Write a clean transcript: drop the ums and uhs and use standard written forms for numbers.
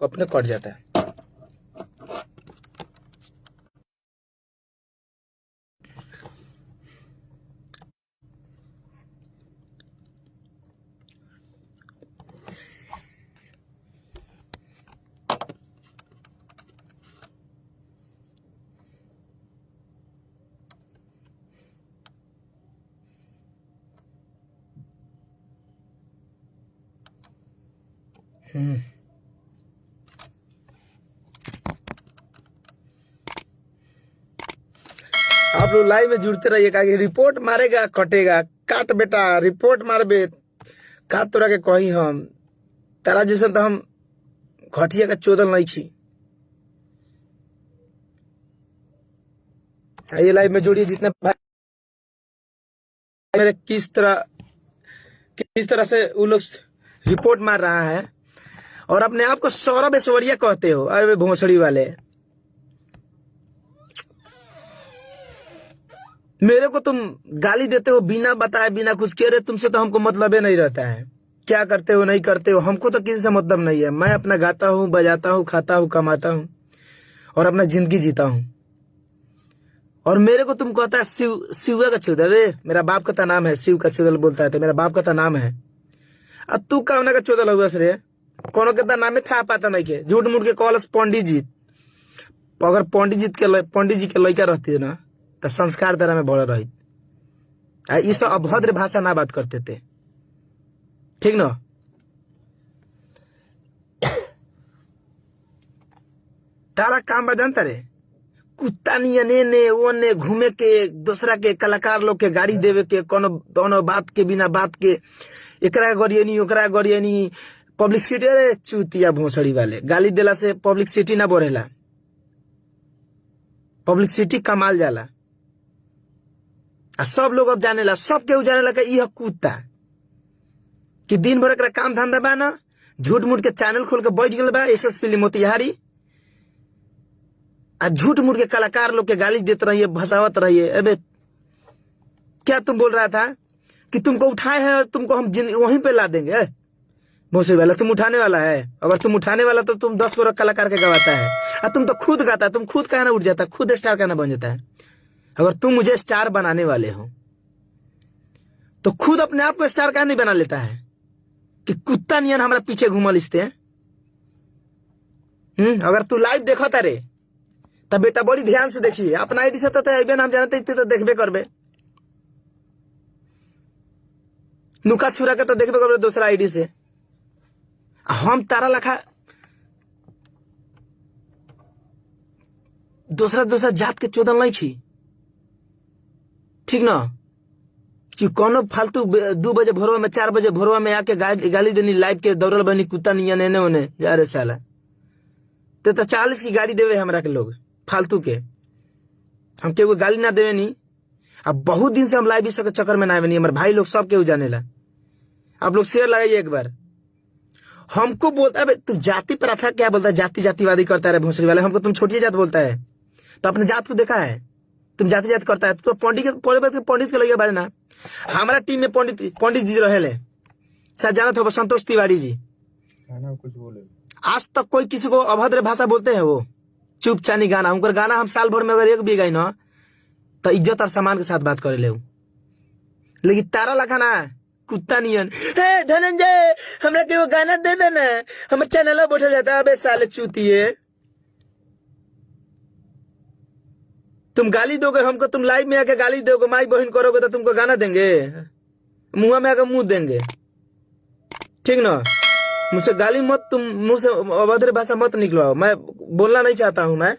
अपने कट जाता है। आप लोग लाइव में जुड़ते रहिएगा कि रिपोर्ट मारेगा कटेगा। काट बेटा, रिपोर्ट मारबे का तोरा के कही हम तारा जैसे तो हम घटिया का चोदल नहीं छी। ये लाइव में जोड़िए जितने भाई मेरे किस तरह से वो लोग रिपोर्ट मार रहा है और अपने आप को सौरभ ऐश्वर्या कहते हो। अरे भोसड़ी वाले, मेरे को तुम गाली देते हो बिना बताए बिना कुछ कह रहे। तुमसे तो हमको मतलब ही नहीं रहता है, क्या करते हो नहीं करते हो हमको तो किसी से मतलब नहीं है। मैं अपना गाता हूँ, बजाता हूँ, खाता हूँ, कमाता हूँ और अपना जिंदगी जीता हूँ। और मेरे को तुम कहता है शिव का चौदल। अरे मेरा बाप का नाम है शिव का चौदल बोलता है तो मेरा बाप का नाम है। अब तू कामना का चौदल हुआ रे कोनो के नाम में था पाता नहीं के झूठ मूठ के कॉलस पंडित जी। अगर पंडित जी के लड़का रहती है ना तो संस्कार तरह में बढ़ रही। इस अभद्र भाषा ना बात करते थे, ठीक ना। तारा काम बजानता रे कुत्ता ने ओने घूमे के दूसरा के कलाकार लोग के गाड़ी देवे के कोनो बात के बिना बात के एकरा गरियनी ओकरा गरियनी पब्लिसिटी। अरे चूतिया भोसड़ी वाले, गाली देला से पब्लिसिटी ना बढ़ेला, पब्लिसिटी कमाल जाला। सब लोग अब जानेला, सब केहू जानेला कि यह कुत्ता कि दिन भर एकरा काम धंधा बा ना, झूठ मूठ के चैनल खोल के बैठ गए बा एसएसपी मोतिहारी। झूठ मूठ के कलाकार लोग के गाली देते रहिए, भसावत रहिए। अबे क्या तुम बोल रहा था कि तुमको उठाए हैं और तुमको हम वहीं पे ला देंगे। भोसड़ी वाला तुम उठाने वाला है। अगर तुम उठाने वाला तो तुम 10 करोड़ कलाकार के गवाता है और तुम तो खुद गाता है। तुम खुद कहना उठ जाता है, खुद स्टार कहना बन जाता है। अगर तुम मुझे स्टार बनाने वाले हो तो खुद अपने आप को स्टार कहना नहीं बना लेता है कि कुत्ता नियन हमारा पीछे घूमल इसते। अगर तू लाइव देखा तारे तब बेटा बड़ी ध्यान से देखिए। अपना आईडी से तो हम जानते तो देखबे करबे, नुका छुरा के तो देखबे करबे दूसरा आईडी से। हम तारा लखा दूसरा जात के चोदल नहीं छी, ठीक ना। कि कोनो फालतू 2 बजे भोरवा में 4 बजे भोरवा में आके गाली देनी लाइव के दौड़ल बनी कुत्ता नहीं एने ओने जा रे साला। तो 40 की गाड़ी देवे हमरा के लोग फालतू के, हम केहू गाली ना देवे नहीं। अब बहुत दिन से हम लाइव के चक्कर में ना आवे नहीं। हमारे भाई लोग सब केहू जानेला। आप लोग शेयर लगाइए एक बार। हमको बोलता है तू जाति प्रथा क्या बोलता है, जातिवादी करता है भोसड़ी वाले। हमको तुम छोटी जात बोलता है तो अपने जात को देखा है तुम जाति करता है तो पंडित के लगे बारे ना। हमारा टीम में पंडित जी रहे शायद जानत हो संतोष तिवारी जी। कुछ बोले आज तक कोई किसी को अभद्र भाषा बोलते हैं वो चुपचानी गाना उनका गाना हम साल भर में अगर एक भी गाई ना तो इज्जत और सम्मान के साथ बात करे ले। लेकिन तारा लखा ना कुत्ता नियन हे धनंजय हमरा के वो गाना दे देना हमारे चैनल बैठा जाता है। अबे साले चूतिए, तुम गाली दोगे हमको, तुम लाइव में आके गाली दोगे, माई बहन करोगे तो तुमको गाना देंगे, मुंह में आकर मुंह देंगे, ठीक ना। मुझसे गाली मत, तुम मुंह से अभद्र भाषा मत निकलवाओ। मैं बोलना नहीं चाहता हूं। मैं